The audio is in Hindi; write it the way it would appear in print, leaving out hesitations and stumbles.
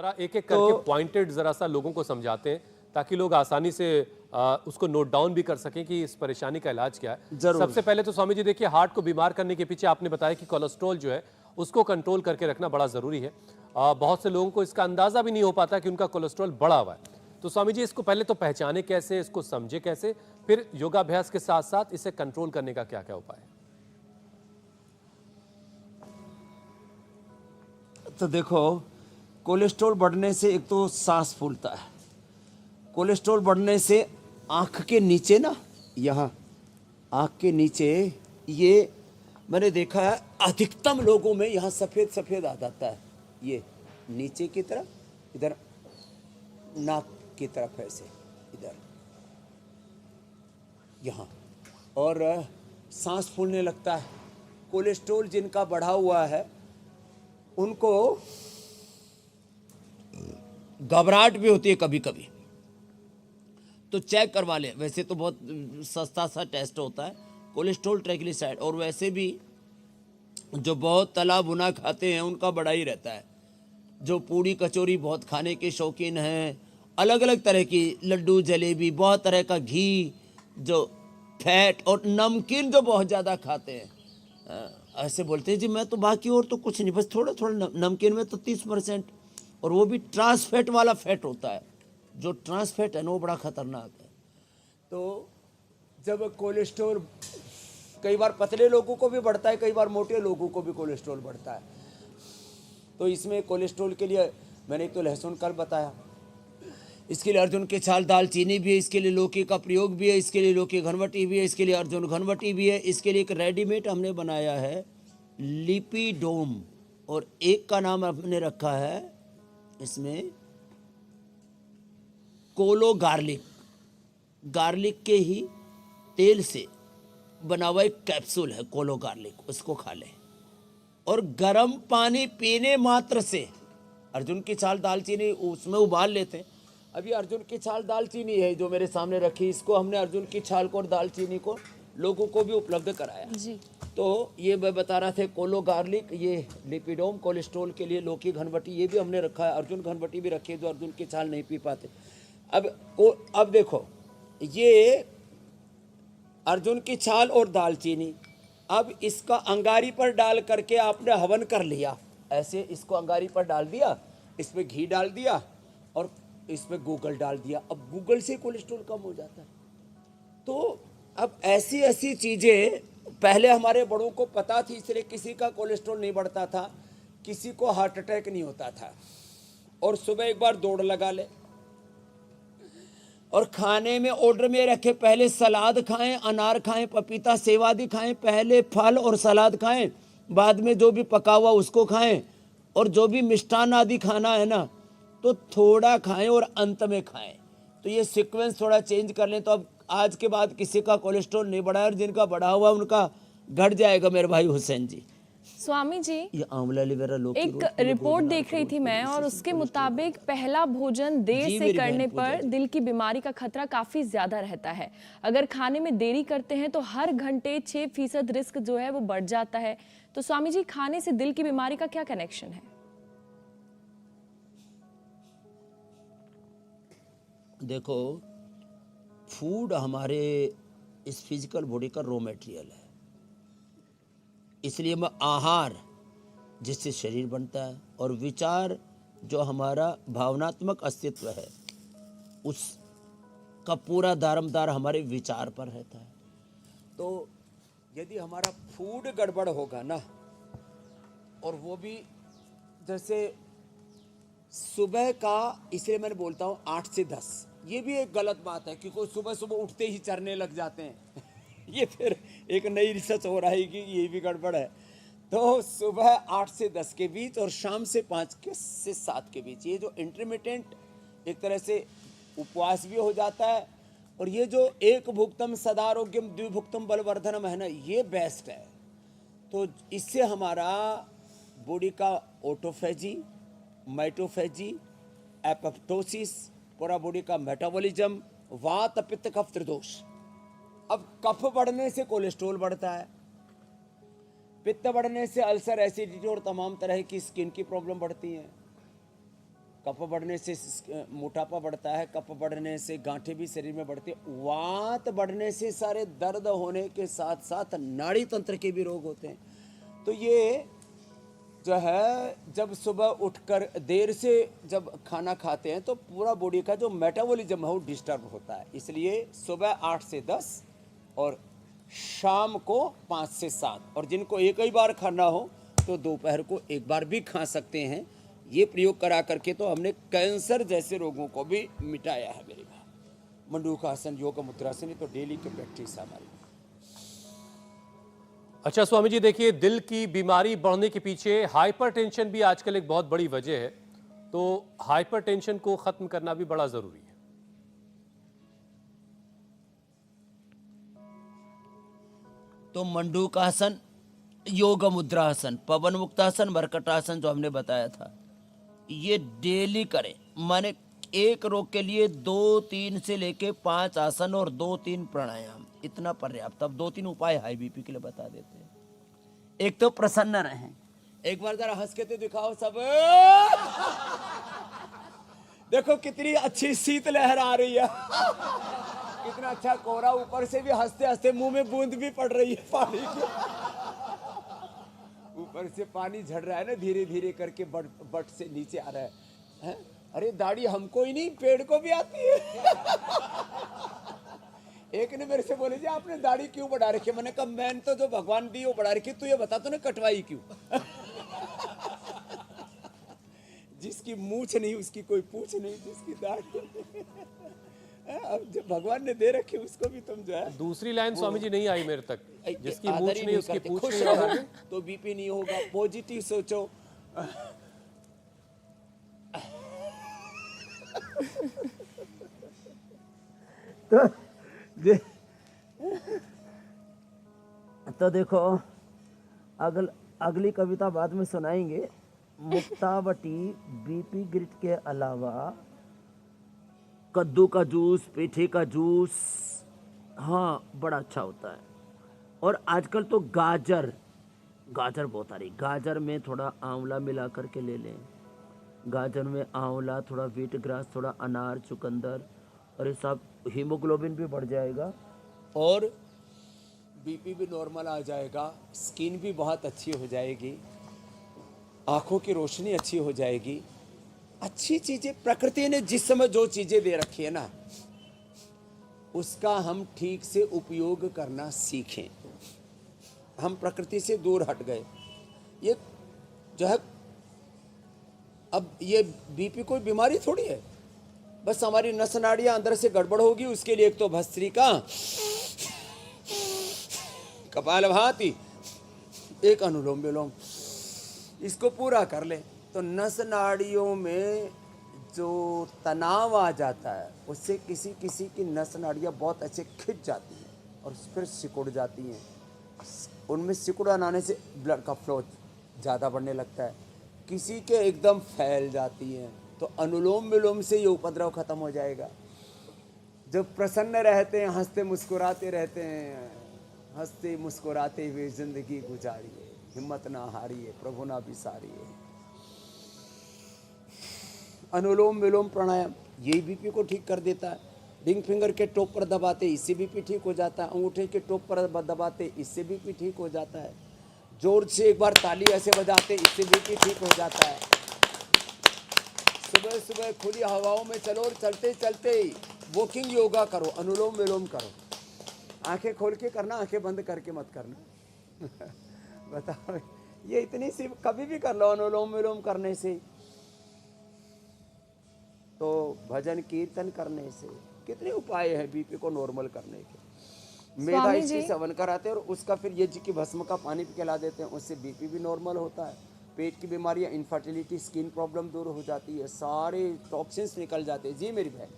जरा एक एक करके पॉइंटेड जरा सा लोगों को समझाते हैं ताकि लोग आसानी से उसको नोट डाउन भी कर सकें कि इस परेशानी का इलाज क्या है। सबसे पहले तो स्वामी जी देखिए, हार्ट को बीमार करने के पीछे आपने बताया कि कोलेस्ट्रॉल जो है उसको कंट्रोल करके रखना बड़ा जरूरी है। बहुत से लोगों को इसका अंदाजा भी नहीं हो पाता कि उनका कोलेस्ट्रॉल बढ़ा हुआ है। तो स्वामी जी इसको पहले तो पहचाने कैसे, इसको समझे कैसे, फिर योगाभ्यास के साथ साथ इसे कंट्रोल करने का क्या क्या उपाय है? तो देखो, कोलेस्ट्रॉल बढ़ने से एक तो सांस फूलता है। कोलेस्ट्रॉल बढ़ने से आँख के नीचे ना, यहाँ आँख के नीचे, ये मैंने देखा है अधिकतम लोगों में यहाँ सफ़ेद सफ़ेद आ जाता है। ये नीचे की तरफ, इधर नाक की तरफ ऐसे, इधर यहाँ, और सांस फूलने लगता है। कोलेस्ट्रॉल जिनका बढ़ा हुआ है उनको घबराहट भी होती है कभी कभी, तो चेक करवा ले। वैसे तो बहुत सस्ता सा टेस्ट होता है कोलेस्ट्रॉल ट्राइग्लिसराइड, और वैसे भी जो बहुत तला भुना खाते हैं उनका बड़ा ही रहता है। जो पूड़ी कचौरी बहुत खाने के शौकीन हैं, अलग अलग तरह की लड्डू जलेबी, बहुत तरह का घी, जो फैट और नमकीन जो बहुत ज़्यादा खाते हैं, ऐसे बोलते हैं जी मैं तो बाकी और तो कुछ नहीं, बस थोड़ा थोड़ा नमकीन में तो 30%, और वो भी ट्रांस फैट वाला फैट होता है। जो ट्रांस फैट है ना वो बड़ा खतरनाक है। तो जब कोलेस्ट्रॉल, कई बार पतले लोगों को भी बढ़ता है, कई बार मोटे लोगों को भी कोलेस्ट्रॉल बढ़ता है। तो इसमें कोलेस्ट्रॉल के लिए मैंने एक तो लहसुन कल बताया, इसके लिए अर्जुन के छाल दालचीनी भी है, इसके लिए लौकी का प्रयोग भी है, इसके लिए लौकी घनवटी भी है, इसके लिए अर्जुन घनवटी भी है। इसके लिए एक रेडीमेड हमने बनाया है लिपिडोम, और एक का नाम हमने रखा है इसमें कोलो गार्लिक। गार्लिक के ही तेल से बना हुआ एक कैप्सूल है कोलो गार्लिक, उसको खा लें। और गर्म पानी पीने मात्र से अर्जुन की छाल दालचीनी उसमें उबाल लेते हैं। अभी अर्जुन की छाल दालचीनी है जो मेरे सामने रखी, इसको हमने अर्जुन की छाल को और दालचीनी को लोगों को भी उपलब्ध कराया जी। तो ये मैं बता रहा था कोलो गार्लिक, ये लिपिडोम कोलेस्ट्रॉल के लिए, लौकी घनवटी ये भी हमने रखा है, अर्जुन घनवटी भी रखी है जो अर्जुन की छाल नहीं पी पाते। अब देखो, ये अर्जुन की छाल और दालचीनी, अब इसका अंगारी पर डाल करके आपने हवन कर लिया। ऐसे इसको अंगारी पर डाल दिया, इसमें घी डाल दिया और इसमें गूगल डाल दिया। अब गूगल से कोलेस्ट्रॉल कम हो जाता है। तो अब ऐसी ऐसी चीज़ें पहले हमारे बड़ों को पता थी, इसलिए किसी का कोलेस्ट्रॉल नहीं बढ़ता था, किसी को हार्ट अटैक नहीं होता था। और सुबह एक बार दौड़ लगा ले, और खाने में ऑर्डर में रखे पहले सलाद खाएं, अनार खाएं, पपीता सेब आदि खाएं, पहले फल और सलाद खाएं, बाद में जो भी पका हुआ उसको खाएं, और जो भी मिष्ठान आदि खाना है ना तो थोड़ा खाएं और अंत में खाएं। तो ये सीक्वेंस थोड़ा चेंज कर लें तो अब आज के बाद किसी का कोलेस्ट्रॉल नहीं बढ़ा है, और जिनका बढ़ा हुआ उनका घट जाएगा। मेरे भाई हुसैन जी, स्वामी जी, ये आंवला एलोवेरा लौकी एक रिपोर्ट देख रही थी मैं, और उसके मुताबिक पहला भोजन देर से करने पर दिल की बीमारी का खतरा काफी ज्यादा रहता है। अगर खाने में देरी करते हैं तो हर घंटे 6% रिस्क जो है वो बढ़ जाता है। तो स्वामी जी, खाने से दिल की बीमारी का क्या कनेक्शन है? देखो, फूड हमारे इस फिजिकल बॉडी का रॉ मटेरियल है, इसलिए मैं आहार जिससे शरीर बनता है, और विचार जो हमारा भावनात्मक अस्तित्व है उसका पूरा दारोमदार हमारे विचार पर रहता है। तो यदि हमारा फूड गड़बड़ होगा ना, और वो भी जैसे सुबह का, इसलिए मैंने बोलता हूँ 8 से 10, ये भी एक गलत बात है क्योंकि सुबह सुबह उठते ही चरने लग जाते हैं ये फिर एक नई रिसर्च हो रहा है कि ये भी गड़बड़ है। तो सुबह 8 से 10 के बीच और शाम से 5 से 7 के बीच, ये जो इंटरमिटेंट एक तरह से उपवास भी हो जाता है, और ये जो एक भुक्तम सदारोग्यम द्विभुक्तम बलवर्धनम है ना, ये बेस्ट है। तो इससे हमारा बॉडी का ऑटोफेजी, माइटोफेजी, एपोप्टोसिस, पूरा बॉडी का मेटाबॉलिज्म, वात पित्त कफ त्रिदोष। अब कफ बढ़ने से कोलेस्ट्रॉल बढ़ता है, पित्त बढ़ने से अल्सर, एसिडिटी और तमाम तरह की स्किन की प्रॉब्लम बढ़ती हैं, कफ बढ़ने से मोटापा बढ़ता है, कफ बढ़ने से गांठें भी शरीर में बढ़ती है, वात बढ़ने से सारे दर्द होने के साथ साथ नाड़ी तंत्र के भी रोग होते हैं। तो ये जो है, जब सुबह उठकर देर से जब खाना खाते हैं तो पूरा बॉडी का जो मेटाबॉलिज्म है वो डिस्टर्ब होता है। इसलिए सुबह 8 से 10 और शाम को 5 से 7, और जिनको एक ही बार खाना हो तो दोपहर को एक बार भी खा सकते हैं। ये प्रयोग करा करके तो हमने कैंसर जैसे रोगों को भी मिटाया है मेरे भाई। मंडूकासन, योग मुद्रासन, तो डेली की प्रैक्टिस है हमारी। अच्छा स्वामी जी, देखिए दिल की बीमारी बढ़ने के पीछे हाइपरटेंशन भी आजकल एक बहुत बड़ी वजह है, तो हाइपरटेंशन को खत्म करना भी बड़ा जरूरी है। तो मंडूकासन, योग मुद्रासन, पवन मुक्तासन, मरकटासन जो हमने बताया था, ये डेली करें। माने एक रोग के लिए 2-3 से लेके 5 आसन और 2-3 प्राणायाम, इतना पर्याप्त। अब 2-3 उपाय हाई बीपी के लिए बता देते हैं। एक तो प्रसन्न रहें। एक बार जरा हंस के तो दिखाओ सब। देखो कितनी अच्छी शीत लहर आ रही है, कितना अच्छा कोहरा, ऊपर से भी हंसते हंसते मुंह में बूंद भी पड़ रही है पानी की। ऊपर से पानी झड़ रहा है ना, धीरे धीरे करके बट से नीचे आ रहा है। अरे दाढ़ी हमको ही नहीं, पेड़ को भी आती है। एक ने मेरे से बोले जी आपने दाढ़ी क्यों बढ़ा रखी है? मैंने कहा मैंने तो जो भगवान दी वो बढ़ा रखी, तू ये बता तूने कटवाई क्यों? जिसकी मूछ नहीं उसकी कोई पूछ नहीं, जिसकी दाढ़ी अब जो भगवान ने दे रखी उसको भी तुम जो है। दूसरी लाइन स्वामी जी नहीं आई मेरे तक, जिसकी आदर मूछ ही नहीं उसकी करते। पूछ खुश नहीं। रहो तो बीपी नहीं होगा, पॉजिटिव सोचो। तो देखो अगली कविता बाद में सुनाएंगे। मुक्तावटी बीपी ग्रिट के अलावा कद्दू का जूस, पेठे का जूस, हाँ बड़ा अच्छा होता है। और आजकल तो गाजर बहुत आ रही, गाजर में थोड़ा आंवला मिला करके ले लें। गाजर में आंवला, थोड़ा व्हीट ग्रास, थोड़ा अनार, चुकंदर, और ये सब हीमोग्लोबिन भी बढ़ जाएगा और बीपी भी नॉर्मल आ जाएगा, स्किन भी बहुत अच्छी हो जाएगी, आंखों की रोशनी अच्छी हो जाएगी। अच्छी चीजें प्रकृति ने जिस समय जो चीजें दे रखी है ना, उसका हम ठीक से उपयोग करना सीखें। हम प्रकृति से दूर हट गए। ये जो है, अब ये बीपी कोई बीमारी थोड़ी है, बस हमारी नस नाड़ियां अंदर से गड़बड़ होगी। उसके लिए एक तो भस्त्रिका, कपालभाति, एक अनुलोम विलोम, इसको पूरा कर ले तो नस नाड़ियों में जो तनाव आ जाता है उससे किसी किसी की नस नाड़ियाँ बहुत अच्छे खिंच जाती हैं और फिर सिकुड़ जाती हैं। उनमें सिकुड़न आने से ब्लड का फ्लो ज़्यादा बढ़ने लगता है, किसी के एकदम फैल जाती हैं। तो अनुलोम विलोम से ये उपद्रव खत्म हो जाएगा। जब प्रसन्न रहते हैं, हंसते मुस्कुराते रहते हैं, हंसते मुस्कुराते हुए जिंदगी गुजारिए, हिम्मत ना हारिए, प्रभु ना बिसारिए। अनुलोम विलोम प्राणायाम ये बीपी को ठीक कर देता है। रिंग फिंगर के टॉप पर दबाते इससे बीपी ठीक हो जाता है, अंगूठे के टॉप पर दबाते इससे बीपी ठीक हो जाता है, जोर से एक बार ताली ऐसे बजाते इससे बीपी ठीक हो जाता है। सुबह सुबह खुली हवाओं में चलो और चलते चलते वॉकिंग योगा करो, अनुलोम विलोम करो। आंखें खोल के करना, आंखें बंद करके मत करना। बताओ, ये इतनी सी कभी भी कर लो अनुलोम विलोम करने से, तो भजन कीर्तन करने से कितने उपाय हैं बीपी को नॉर्मल करने के। मेधा इसकी सेवन कराते हैं और उसका फिर यज्ञ की भस्म का पानी पिला देते हैं, उससे बीपी भी नॉर्मल होता है। पेट की बीमारियां, इनफर्टिलिटी, स्किन प्रॉब्लम दूर हो जाती है, सारे टॉक्सिन्स निकल जाते हैं। जी मेरी बहन।